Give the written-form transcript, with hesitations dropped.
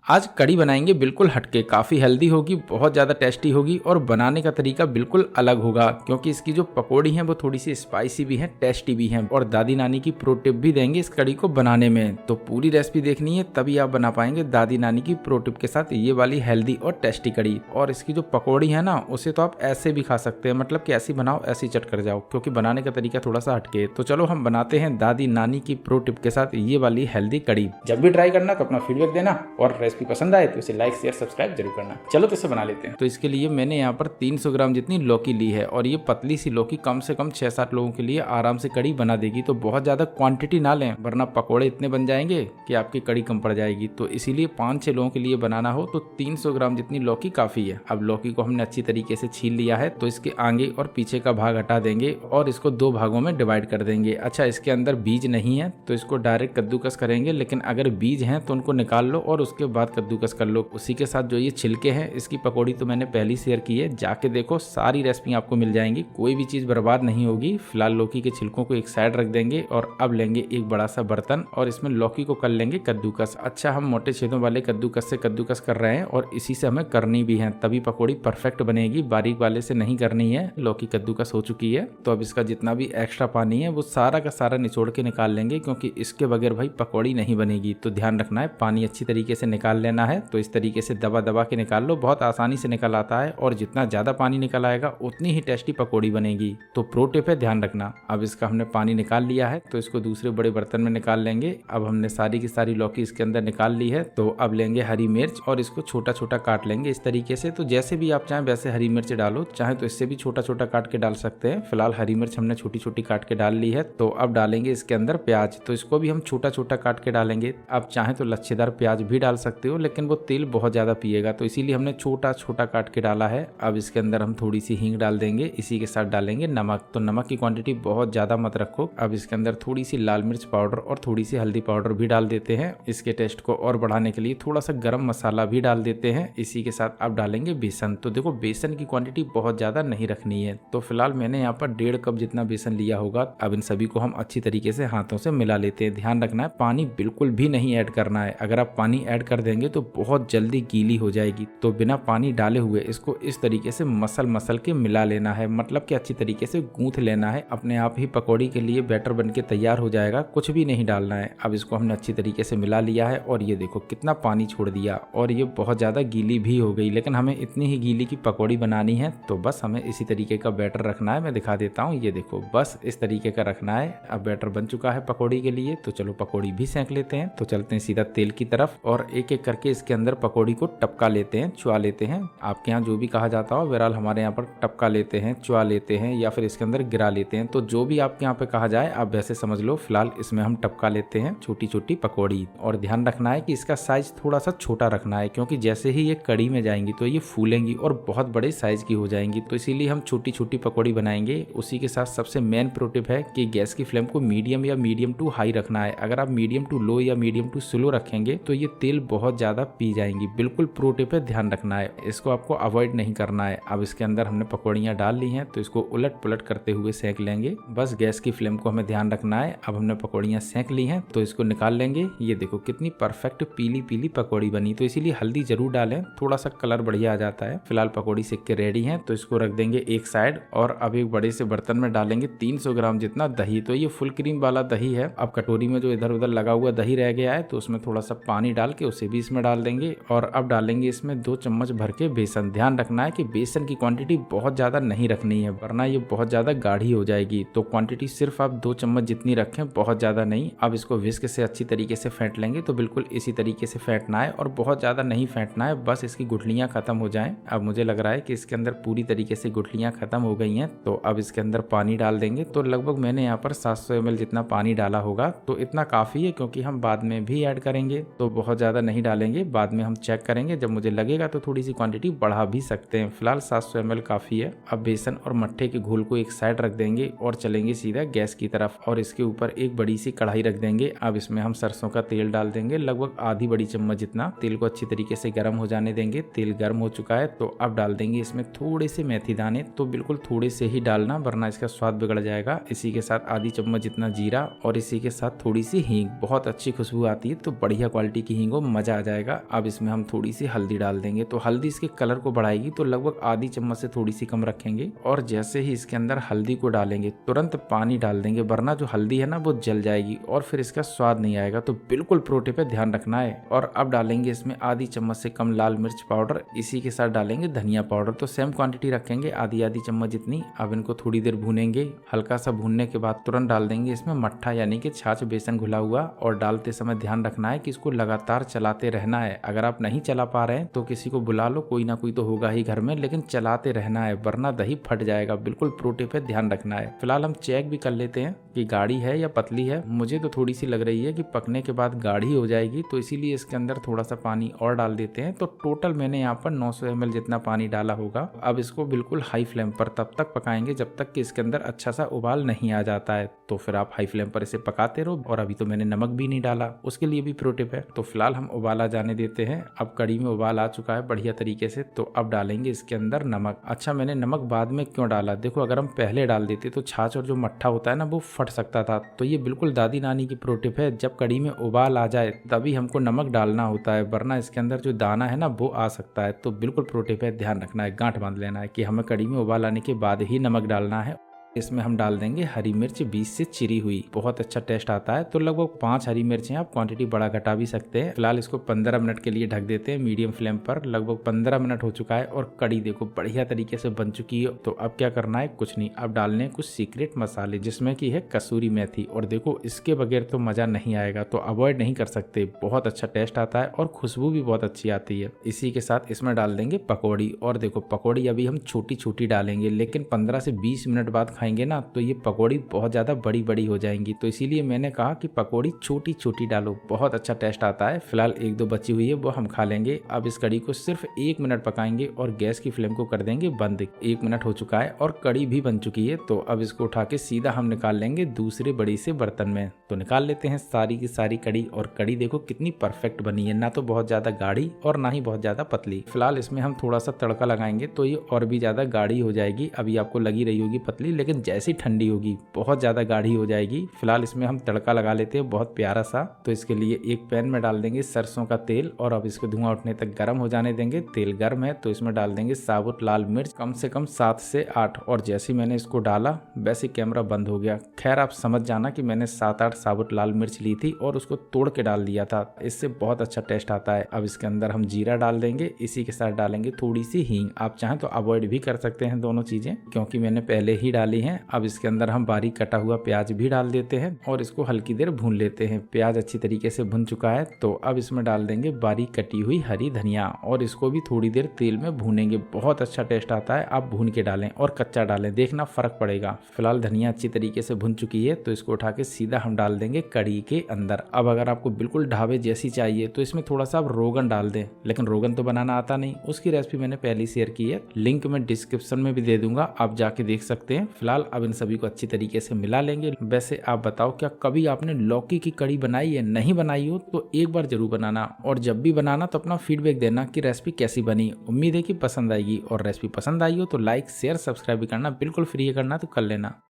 आज कड़ी बनाएंगे बिल्कुल हटके, काफ़ी हेल्दी होगी, बहुत ज़्यादा टेस्टी होगी और बनाने का तरीका बिल्कुल अलग होगा क्योंकि इसकी जो पकौड़ी हैं वो थोड़ी सी स्पाइसी भी हैं, टेस्टी भी हैं और दादी नानी की प्रो टिप भी देंगे इस कड़ी को बनाने में। तो पूरी रेसिपी देखनी है तभी आप बना पाएंगे दादी नानी की प्रो टिप के साथ ये वाली हेल्दी और टेस्टी कड़ी। और इसकी जो पकौड़ी है ना उसे तो आप ऐसे भी खा सकते हैं, मतलब कि ऐसी बनाओ ऐसी चट कर जाओ, क्योंकि बनाने का तरीका थोड़ा सा हटके। तो चलो हम बनाते हैं दादी नानी की प्रो टिप के साथ ये वाली हेल्दी कड़ी। जब भी ट्राई करना तो अपना फीडबैक देना और रेसिपी पसंद आए तो इसे लाइक शेयर सब्सक्राइब जरूर करना। चलो तो इसे बना लेते हैं। तो इसके लिए मैंने यहाँ पर 300 ग्राम जितनी लौकी ली है और ये पतली सी लौकी कम से कम 6-7 लोगों के लिए आराम से कड़ी बना देगी। तो बहुत ज्यादा क्वांटिटी ना लें वरना पकोड़े इतने बन जाएंगे कि आपकी कड़ी कम पड़ जाएगी। तो इसीलिए 5-6 लोगों के लिए बनाना हो तो 300 ग्राम जितनी लौकी काफी है। अब लौकी को हमने अच्छी तरीके से छील लिया है तो इसके आगे और पीछे का भाग हटा देंगे और इसको 2 भागों में डिवाइड कर देंगे। अच्छा, इसके अंदर बीज नहीं है तो इसको डायरेक्ट कद्दूकस करेंगे, लेकिन अगर बीज हैं तो उनको निकाल लो और उसके बाद कद्दूकस कर लो। उसी के साथ जो ये छिलके हैं इसकी पकौड़ी तो मैंने पहले शेयर की है, जाके देखो सारी रेसिपी आपको मिल जाएंगी, कोई भी चीज बर्बाद नहीं होगी। फिलहाल लौकी के छिलकों को एक साइड रख देंगे और अब लेंगे एक बड़ा सा बर्तन और इसमें लौकी को कर लेंगे कद्दूकस। अच्छा, हम मोटे छेदों वाले कद्दूकस से कद्दूकस कर रहे हैं और इसी से हमें करनी भी है, तभी पकौड़ी परफेक्ट बनेगी। बारीक वाले से नहीं करनी है। लौकी कद्दूकस हो चुकी है तो अब इसका जितना भी एक्स्ट्रा पानी है वो सारा का सारा निचोड़ के निकाल लेंगे, क्योंकि इसके बगैर भाई पकौड़ी नहीं बनेगी। तो ध्यान रखना है, पानी अच्छी तरीके से निकाल लेना है। तो इस तरीके से दबा दबा के निकाल लो, बहुत आसानी से निकल आता है और जितना ज्यादा पानी निकल आएगा उतनी ही टेस्टी पकौड़ी बनेगी। तो प्रो टिप है, ध्यान रखना। अब इसका हमने पानी निकाल लिया है तो इसको दूसरे बड़े बर्तन में निकाल लेंगे। अब हमने सारी की सारी लौकी इसके अंदर निकाल ली है तो अब लेंगे हरी मिर्च और इसको छोटा छोटा काट लेंगे इस तरीके से। तो जैसे भी आप चाहें वैसे हरी मिर्च डालो, चाहे तो इससे भी छोटा छोटा काट के डाल सकते हैं। फिलहाल हरी मिर्च हमने छोटी छोटी काट के डाल ली है। तो अब डालेंगे इसके अंदर प्याज, तो इसको भी हम छोटा छोटा काट के डालेंगे। आप चाहें तो लच्छेदार प्याज भी डाल सकते हो, लेकिन वो तेल बहुत ज्यादा पिएगा तो इसीलिए हमने छोटा छोटा काट के डाला है। अब इसके अंदर हम थोड़ी सी हींग डाल देंगे, इसी के साथ डालेंगे नमक। तो नमक की क्वांटिटी बहुत ज्यादा मत रखो। अब इसके अंदर थोड़ी सी लाल मिर्च पाउडर और थोड़ी सी हल्दी पाउडर भी डाल देते हैं। इसके टेस्ट को और बढ़ाने के लिए थोड़ा सा गरम मसाला भी डाल देते हैं। इसी के साथ अब डालेंगे बेसन। तो देखो बेसन की क्वांटिटी बहुत ज्यादा नहीं रखनी है। तो फिलहाल मैंने यहाँ पर 1.5 कप जितना बेसन लिया होगा। अब इन सभी को हम अच्छी तरीके से हाथों से मिला लेते हैं। ध्यान रखना है, पानी बिल्कुल भी नहीं ऐड करना है। अगर आप पानी ऐड कर देंगे तो बहुत जल्दी गीली हो जाएगी। तो बिना पानी डाले हुए इसको इस तरीके से मसल के मिला लेना है, मतलब कि अच्छी तरीके से गूंथ लेना है। अपने आप ही पकौड़ी के लिए बैटर बन के तैयार हो जाएगा, कुछ भी नहीं डालना है। अब इसको हमने अच्छी तरीके से मिला लिया है और ये देखो कितना पानी छोड़ दिया और ये बहुत ज्यादा गीली भी हो गई, लेकिन हमें इतनी ही गीली की पकौड़ी बनानी है। तो बस हमें इसी तरीके का बैटर रखना है। मैं दिखा देता हूँ, ये देखो बस इस तरीके का रखना है। अब बैटर बन चुका है पकौड़ी के लिए, तो चलो पकौड़ी भी सेंक लेते हैं। तो चलते हैं सीधा तेल की तरफ और एक एक करके इसके अंदर पकौड़ी को टपका लेते हैं, चुआ लेते हैं। आपके यहाँ जो भी कहा जाता हो, बहरहाल हमारे यहाँ पर टपका लेते हैं, चुआ लेते हैं या फिर इसके अंदर गिरा लेते हैं। तो जो भी आपके यहाँ पे कहा जाए आप वैसे समझ लो। फिलहाल इसमें हम टपका लेते हैं छोटी छोटी पकौड़ी। और ध्यान रखना है कि इसका साइज थोड़ा सा छोटा रखना है, क्योंकि जैसे ही ये कड़ी में जाएंगी तो ये फूलेंगी और बहुत बड़े साइज की हो जाएंगी। तो इसीलिए हम छोटी छोटी पकौड़ी बनाएंगे। उसी के साथ सबसे मेन प्रो टिप है कि गैस की फ्लेम को मीडियम या मीडियम टू हाई रखना है। अगर आप मीडियम टू लो या मीडियम टू स्लो रखेंगे तो ये तेल बहुत ज्यादा पी जाएंगी। बिल्कुल प्रो टिप है, ध्यान रखना है, इसको आपको अवॉइड नहीं करना है। अब इसके अंदर हमने पकौड़ियाँ डाल ली हैं तो इसको उलट पुलट करते हुए सेंक लेंगे। बस गैस की फ्लेम को हमें ध्यान रखना है। अब हमने पकौड़ियाँ सेंक ली हैं तो इसको निकाल लेंगे। ये देखो कितनी परफेक्ट पीली पीली पकौड़ी बनी। तो इसीलिए हल्दी जरूर डालें, थोड़ा सा कलर बढ़िया आ जाता है। फिलहाल पकौड़ी सेक के रेडी है तो इसको रख देंगे एक साइड और अब एक बड़े से बर्तन में डालेंगे 300 ग्राम जितना दही। तो ये फुल क्रीम वाला दही है। अब कटोरी में जो इधर उधर लगा हुआ दही रह गया है तो उसमें थोड़ा सा पानी डाल के उसे भी इसमें डाल देंगे और अब डालेंगे इसमें 2 चम्मच भर के बेसन। ध्यान रखना है कि बेसन की क्वांटिटी बहुत ज्यादा नहीं रखनी है वरना ये बहुत ज्यादा गाढ़ी हो जाएगी। तो क्वांटिटी सिर्फ आप 2 चम्मच जितनी रखें, बहुत ज्यादा नहीं। अब इसको विस्क से अच्छी तरीके से फेंट लेंगे। तो बिल्कुल इसी तरीके से फेंटना है और बहुत ज्यादा नहीं फेंटना है, बस इसकी गुठलियां खत्म हो जाएं। अब मुझे लग रहा है कि इसके अंदर पूरी तरीके से गुठलियां खत्म हो गई हैं। तो अब इसके अंदर पानी डाल देंगे। तो लगभग मैंने यहाँ पर 700 ml जितना पानी डाला होगा, तो इतना काफी है क्योंकि हम बाद में भी ऐड करेंगे। तो बहुत ज्यादा नहीं डालेंगे, बाद में हम चेक करेंगे, जब मुझे लगेगा तो थोड़ी सी क्वांटिटी बढ़ा भी सकते हैं। फिलहाल 700 ml काफी है। अब बेसन और मट्ठे के घोल को एक साइड रख देंगे और चलेंगे सीधा गैस की तरफ और इसके ऊपर एक बड़ी सी कढ़ाई रख देंगे। अब इसमें हम सरसों का तेल डाल देंगे, लगभग आधी बड़ी चम्मच जितना। तेल को अच्छी तरीके से गर्म हो जाने देंगे। तेल गर्म हो चुका है तो अब डाल देंगे इसमें थोड़े से मेथी दाने। तो बिल्कुल थोड़े से ही डालना वरना इसका स्वाद बिगड़ जाएगा। इसी के साथ आधी चम्मच जितना जीरा और इसी के साथ थोड़ी सी हींग। बहुत अच्छी खुशबू आती है, तो बढ़िया क्वालिटी की हींग हो, मजा आ जाएगा। अब इसमें हम थोड़ी सी हल्दी डाल देंगे, तो हल्दी इसके कलर को बढ़ाएगी, तो लगभग आधी चम्मच से थोड़ी सी कम रखेंगे। और जैसे ही इसके अंदर हल्दी को डालेंगे तुरंत पानी डाल देंगे, वरना जो हल्दी है ना वो जल जाएगी और फिर इसका स्वाद नहीं आएगा। तो बिल्कुल प्रो टिप है, ध्यान रखना है। और अब डालेंगे इसमें आधी चम्मच से कम लाल मिर्च पाउडर, इसी के साथ डालेंगे धनिया पाउडर। तो सेम क्वांटिटी रखेंगे, आधी आधी चम्मच जितनी। अब इनको थोड़ी देर भूनेंगे। हल्का सा भूनने के बाद तुरंत डाल देंगे इसमें मट्ठा यानी कि छाछ, बेसन घुला हुआ। और डालते समय ध्यान रखना है कि इसको लगातार चलाते रहना है। अगर आप नहीं चला पा रहे हैं तो किसी को बुला लो, कोई ना कोई तो होगा ही घर में, लेकिन चलाते रहना है वरना दही फट जाएगा। बिल्कुल प्रो टिप है, ध्यान रखना है। फिलहाल हम चेक भी कर लेते हैं कि गाढ़ी है या पतली है। मुझे तो थोड़ी सी लग रही है कि पकने के बाद गाढ़ी हो जाएगी, तो इसीलिए इसके अंदर थोड़ा सा पानी और डाल देते हैं। तो टोटल मैंने यहाँ पर 900 ml जितना पानी डाला होगा। अब इसको बिल्कुल हाई फ्लेम पर तब तक पकाएंगे जब तक कि इसके अंदर अच्छा सा उबाल नहीं आ जाता है। तो फिर आप हाई फ्लेम पर इसे पकाते रहो। और अभी तो मैंने नमक भी नहीं डाला, उसके लिए भी प्रो टिप है। तो फिलहाल हम उबाला जाने देते हैं। अब कढ़ी में उबाल आ चुका है बढ़िया तरीके से, तो अब डालेंगे इसके अंदर नमक। अच्छा, मैंने नमक बाद में क्यों डाला, देखो अगर हम पहले डाल देते तो छाछ और जो मट्ठा होता है ना वो फट सकता था। तो ये बिल्कुल दादी नानी की प्रो टिप है, जब कढ़ी में उबाल आ जाए तभी हमको नमक डालना होता है, वरना इसके अंदर जो दाना है ना वो आ सकता है। तो बिल्कुल प्रो टिप है, ध्यान रखना है, गांठ बांध लेना है कि हमें कढ़ी में उबाल आने के बाद ही नमक डालना है। इसमें हम डाल देंगे हरी मिर्च 20 से चिरी हुई, बहुत अच्छा टेस्ट आता है। तो लगभग 5 हरी मिर्च हैं, आप क्वांटिटी बड़ा घटा भी सकते हैं। फिलहाल इसको 15 मिनट के लिए ढक देते हैं मीडियम फ्लेम पर। लगभग 15 मिनट हो चुका है और कढ़ी देखो बढ़िया तरीके से बन चुकी है। तो अब क्या करना है, कुछ नहीं, अब डालने कुछ सीक्रेट मसाले, जिसमें की है कसूरी मेथी। और देखो इसके बगैर तो मजा नहीं आएगा, तो अवॉइड नहीं कर सकते, बहुत अच्छा टेस्ट आता है और खुशबू भी बहुत अच्छी आती है। इसी के साथ इसमें डाल देंगे पकौड़ी। और देखो पकौड़ी अभी हम छोटी छोटी डालेंगे, लेकिन 15 से 20 मिनट बाद खाएंगे ना तो ये पकौड़ी बहुत ज्यादा बड़ी बड़ी हो जाएंगी। तो इसीलिए मैंने कहा कि पकौड़ी छोटी छोटी डालो, बहुत अच्छा टेस्ट आता है। फिलहाल 1-2 बची हुई है, वो हम खा लेंगे। अब इस कढ़ी को सिर्फ 1 मिनट पकाएंगे और गैस की फ्लेम को कर देंगे बंद। 1 मिनट हो चुका है और कढ़ी भी बन चुकी है। तो अब इसको उठा के सीधा हम निकाल लेंगे दूसरे बड़ी से बर्तन में। तो निकाल लेते हैं सारी की सारी कढ़ी। और कढ़ी देखो कितनी परफेक्ट बनी है, ना तो बहुत ज्यादा गाढ़ी और ना ही बहुत ज्यादा पतली। फिलहाल इसमें हम थोड़ा सा तड़का लगाएंगे तो ये और भी ज्यादा गाढ़ी हो जाएगी। अभी आपको लगी रही होगी पतली, लेकिन जैसी ठंडी होगी बहुत ज्यादा गाढ़ी हो जाएगी। फिलहाल इसमें हम तड़का लगा लेते हैं बहुत प्यारा सा। तो इसके लिए एक पैन में डाल देंगे सरसों का तेल और अब इसको धुआं उठने तक गर्म हो जाने देंगे। तेल गर्म है तो इसमें डाल देंगे साबुत लाल मिर्च, कम से कम 7 से 8। और जैसे मैंने इसको डाला वैसे कैमरा बंद हो गया। खैर आप समझ जाना कि मैंने 7-8 साबुत लाल मिर्च ली थी और उसको तोड़ के डाल दिया था, इससे बहुत अच्छा टेस्ट आता है। अब इसके अंदर हम जीरा डाल देंगे, इसी के साथ डालेंगे थोड़ी सी हींग। आप चाहें तो अवॉइड भी कर सकते हैं दोनों चीजें, क्योंकि मैंने पहले ही डाली हैं। अब इसके अंदर हम बारीक कटा हुआ प्याज भी डाल देते हैं और इसको हल्की देर भून लेते हैं। प्याज अच्छी तरीके से भुन चुका है तो अब इसमें डाल देंगे बारीक कटी हुई हरी धनिया और इसको भी थोड़ी देर तेल में भूनेंगे। बहुत अच्छा टेस्ट आता है, आप भून के डालें और कच्चा डालें, देखना फर्क पड़ेगा। फिलहाल धनिया अच्छी तरीके से भुन चुकी है तो इसको उठा के सीधा हम डाल देंगे कढ़ी के अंदर। अब अगर आपको बिल्कुल ढाबे जैसी चाहिए तो इसमें थोड़ा सा आप रोगन डाल दें, लेकिन रोगन तो बनाना आता नहीं, उसकी रेसिपी मैंने पहले शेयर की है, लिंक मैं डिस्क्रिप्शन में भी दे दूंगा, आप जाके देख सकते हैं। फिलहाल अब इन सभी को अच्छी तरीके से मिला लेंगे। वैसे आप बताओ क्या कभी आपने लौकी की कढ़ी बनाई है? नहीं बनाई हो तो एक बार जरूर बनाना, और जब भी बनाना तो अपना फीडबैक देना कि रेसिपी कैसी बनी। उम्मीद है कि पसंद आएगी, और रेसिपी पसंद आई हो तो लाइक शेयर सब्सक्राइब भी करना बिल्कुल फ्री है, करना तो कर लेना।